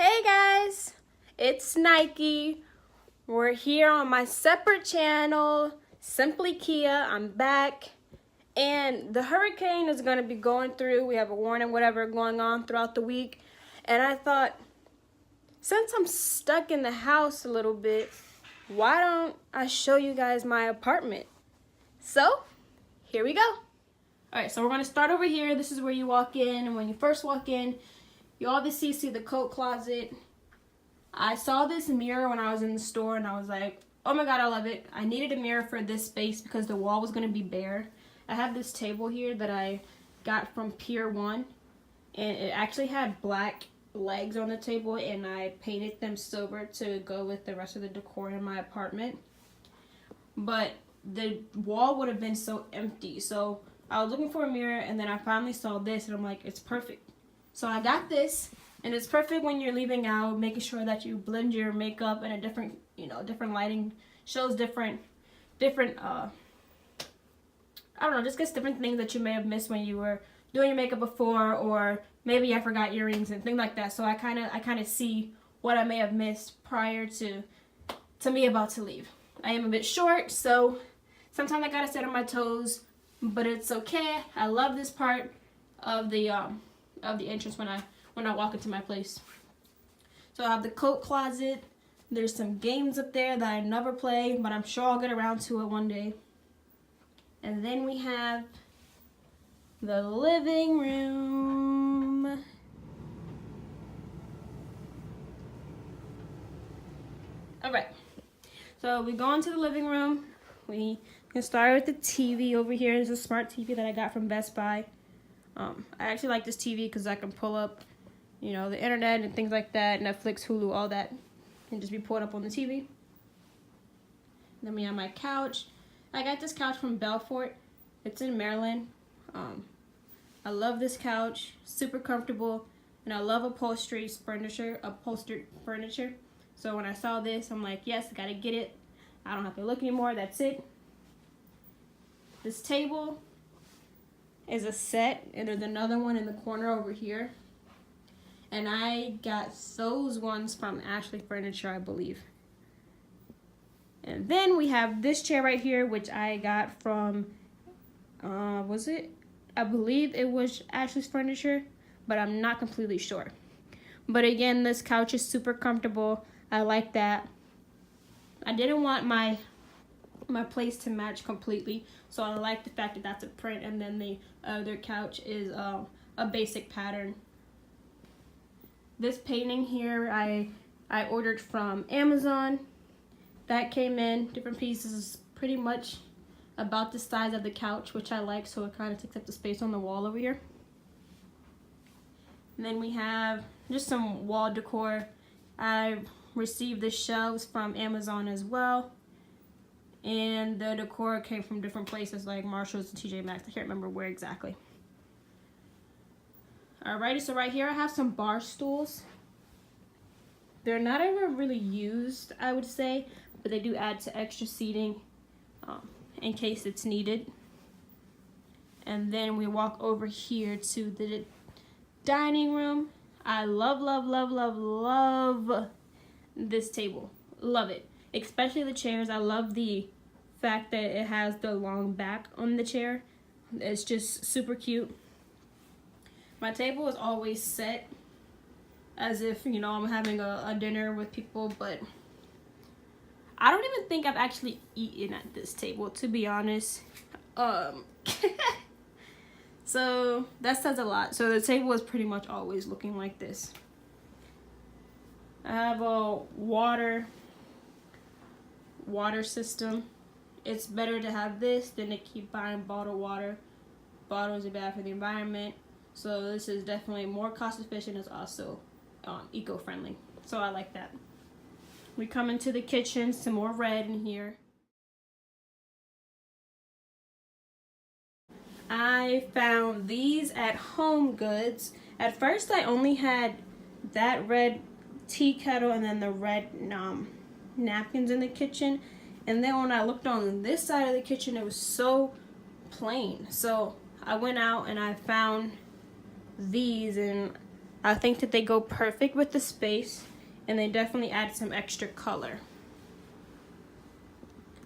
Hey guys, it's Nike. We're here on my separate channel, Simply Kia. I'm back. And the hurricane is going to be going through. We have a warning, whatever, going on throughout the week. And I thought, since I'm stuck in the house a little bit, why don't I show you guys my apartment? So, here we go. Alright, so we're going to start over here. This is where you walk in. And when you first walk in, you obviously see the coat closet. I saw this mirror when I was in the store and I was like, oh my god, I love it. I needed a mirror for this space because the wall was going to be bare. I have this table here that I got from Pier 1 and it actually had black legs on the table and I painted them silver to go with the rest of the decor in my apartment. But the wall would have been so empty. So I was looking for a mirror and then I finally saw this and I'm like, it's perfect. So I got this, and it's perfect when you're leaving out, making sure that you blend your makeup in a different, different lighting, shows different, I don't know, just gets different things that you may have missed when you were doing your makeup before, or maybe I forgot earrings and things like that. So I kind of see what I may have missed prior to me about to leave. I am a bit short, so sometimes I gotta sit on my toes, but it's okay. I love this part of the entrance when I walk into my place. So I have the coat closet. There's some games up there that I never play, but I'm sure I'll get around to it one day. And then we have the living room. Alright, so we go into the living room. We can start with the TV over here. There's a smart TV that I got from Best Buy. I actually like this TV because I can pull up, the internet and things like that, Netflix, Hulu, all that, and just be pulled up on the TV. Then we have my couch. I got this couch from Belfort. It's in Maryland. I love this couch, super comfortable, and I love upholstered furniture. So when I saw this, I'm like, yes, I gotta get it. I don't have to look anymore. That's it. This table is a set, and there's another one in the corner over here, and I got those ones from Ashley Furniture, I believe. And then we have this chair right here, which I got from I believe it was Ashley's Furniture, but I'm not completely sure. But again, this couch is super comfortable. I like that. I didn't want my place to match completely, so I like the fact that that's a print, and then the other couch is a basic pattern. This painting here I ordered from Amazon. That came in different pieces, pretty much about the size of the couch, which I like, so it kind of takes up the space on the wall over here. And then we have just some wall decor. I received the shelves from Amazon as well. And the decor came from different places like Marshalls and TJ Maxx. I can't remember where exactly. Alrighty, so right here I have some bar stools. They're not ever really used, I would say, but they do add to extra seating in case it's needed. And then we walk over here to the dining room. I love this table. Love it. Especially the chairs. I love the fact that it has the long back on the chair. It's just super cute. My table is always set as if, I'm having a dinner with people, but I don't even think I've actually eaten at this table, to be honest. So that says a lot. So the table is pretty much always looking like this. I have a water system. It's better to have this than to keep buying bottled water. Bottles are bad for the environment, so this is definitely more cost efficient. It's also eco-friendly, so I like that. We come into the kitchen, some more red in here. I found these at Home Goods. At first I only had that red tea kettle and then the red napkins in the kitchen, and then when I looked on this side of the kitchen, it was so plain. So I went out and I found these, and I think that they go perfect with the space, and they definitely add some extra color.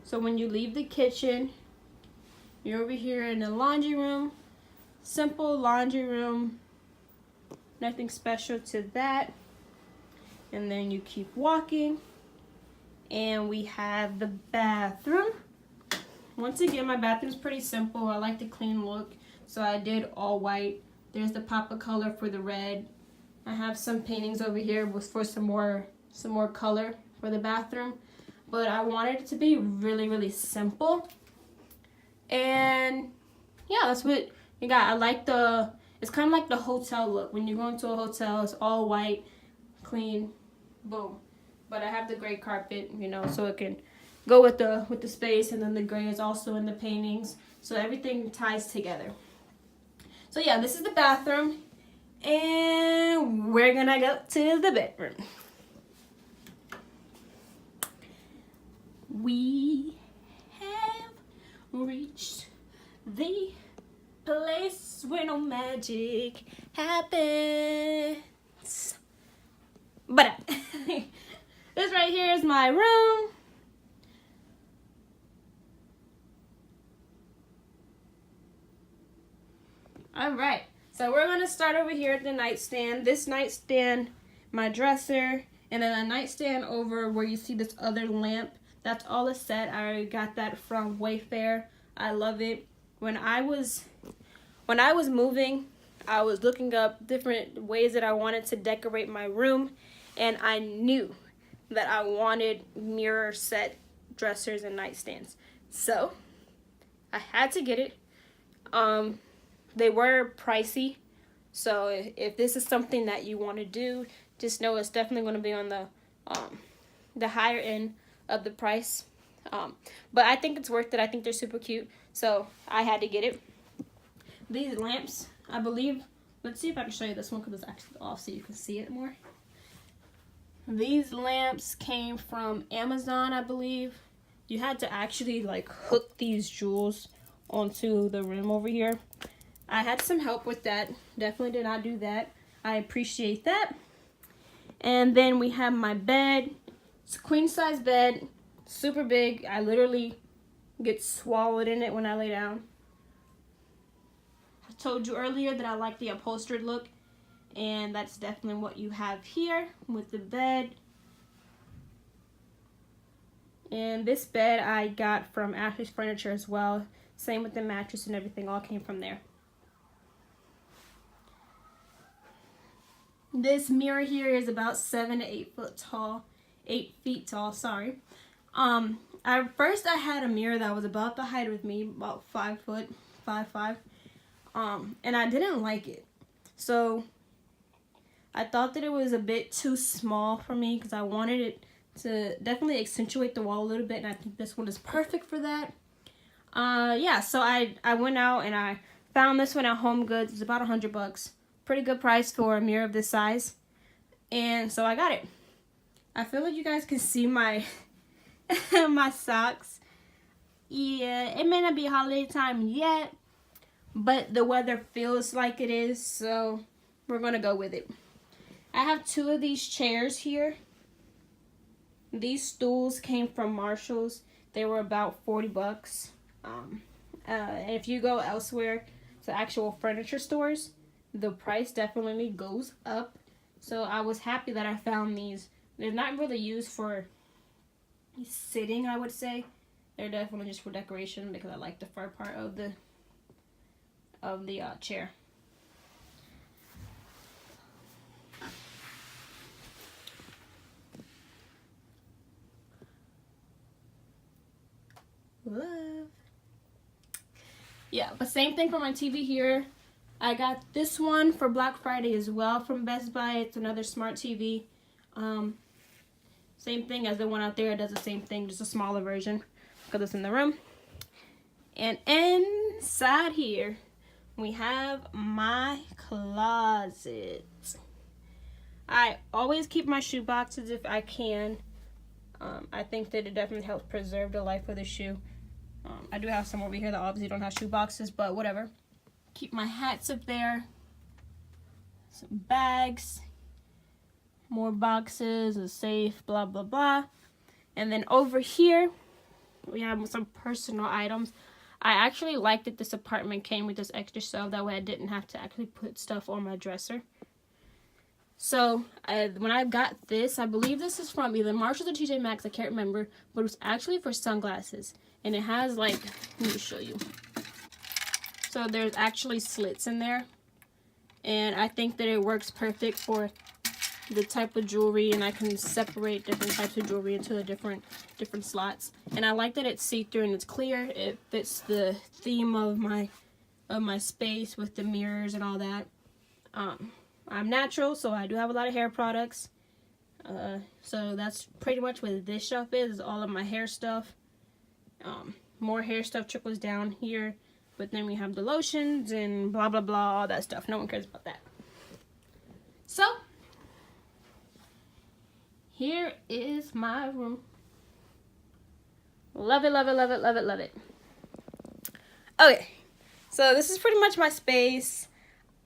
So when you leave the kitchen, you're over here in the laundry room. Simple laundry room, nothing special to that. And then you keep walking, and we have the bathroom. Once again, my bathroom's pretty simple. I like the clean look, so I did all white. There's the pop of color for the red. I have some paintings over here for some more color for the bathroom, but I wanted it to be really, really simple. And yeah, that's what you got. I like it's kind of like the hotel look. When you go into a hotel, it's all white, clean, boom. But I have the gray carpet, you know, so it can go with the space, and then the gray is also in the paintings, so everything ties together. So yeah, this is the bathroom, and we're gonna go to the bedroom. We have reached the place where no magic happens. But this right here is my room. Alright, so we're going to start over here at the nightstand. This nightstand, my dresser, and then a nightstand over where you see this other lamp. That's all a set. I got that from Wayfair. I love it. When I was moving, I was looking up different ways that I wanted to decorate my room, and I knew that I wanted mirror set dressers and nightstands. So I had to get it. They were pricey, so if this is something that you want to do, just know it's definitely going to be on the higher end of the price. But I think it's worth it. I think they're super cute, so I had to get it. These lamps, I believe, let's see if I can show you this one because it's actually off so you can see it more. These lamps came from Amazon, I believe. You had to actually like hook these jewels onto the rim over here. I had some help with that. Definitely did not do that. I appreciate that. And then we have my bed. It's a queen size bed, super big. I literally get swallowed in it when I lay down. I told you earlier that I like the upholstered look, and that's definitely what you have here with the bed. And this bed I got from Ashley's Furniture as well. Same with the mattress and everything, all came from there. This mirror here is about 7 to 8 foot tall. 8 feet tall, sorry. First I had a mirror that was about the height of me, about 5 foot, 5'5". And I didn't like it. So I thought that it was a bit too small for me because I wanted it to definitely accentuate the wall a little bit, and I think this one is perfect for that. Yeah, so I went out and I found this one at Home Goods. It's about $100. Pretty good price for a mirror of this size. And so I got it. I feel like you guys can see my my socks. Yeah, it may not be holiday time yet, but the weather feels like it is, so we're gonna go with it. I have 2 of these chairs here. These stools came from Marshall's. They were about $40. And if you go elsewhere to actual furniture stores, the price definitely goes up. So I was happy that I found these. They're not really used for sitting, I would say. They're definitely just for decoration because I like the fur part of the chair. Love. Yeah, but same thing for my TV here. I got this one for Black Friday as well from Best Buy. It's another smart TV. Same thing as the one out there. It does the same thing, just a smaller version because it's in the room. And inside here, we have my closet. I always keep my shoe boxes if I can. I think that it definitely helps preserve the life of the shoe. I do have some over here that obviously don't have shoe boxes, but whatever. Keep my hats up there. some bags, more boxes, a safe, blah blah blah. And then over here we have some personal items. I actually liked that this apartment came with this extra stuff, that way I didn't have to actually put stuff on my dresser. So when I got this, I believe this is from either Marshalls or TJ Maxx, I can't remember, but it was actually for sunglasses. And it has like, let me show you. So there's actually slits in there. And I think that it works perfect for the type of jewelry, and I can separate different types of jewelry into the different slots. And I like that it's see-through and it's clear. It fits the theme of my space with the mirrors and all that. I'm natural, so I do have a lot of hair products. So that's pretty much what this shelf is all of my hair stuff. More hair stuff trickles down here, but then we have the lotions and blah blah blah, all that stuff. No one cares about that. So here is my room. Love it, love it, love it, love it, love it. Okay, so this is pretty much my space.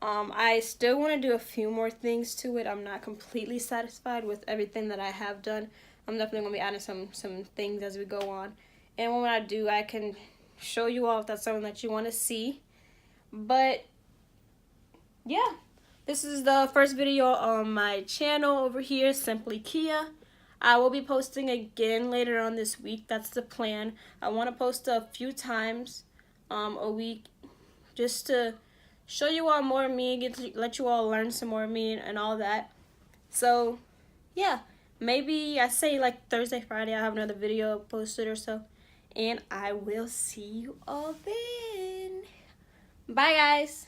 I still want to do a few more things to it. I'm not completely satisfied with everything that I have done. I'm definitely going to be adding some things as we go on. And when I do, I can show you all if that's something that you want to see. But, yeah. This is the first video on my channel over here, Simply Kia. I will be posting again later on this week. That's the plan. I want to post a few times a week just to show you all more of me, let you all learn some more of me and all that. So, yeah, maybe I say like Thursday, Friday, I'll have another video posted or so. And I will see you all then. Bye, guys.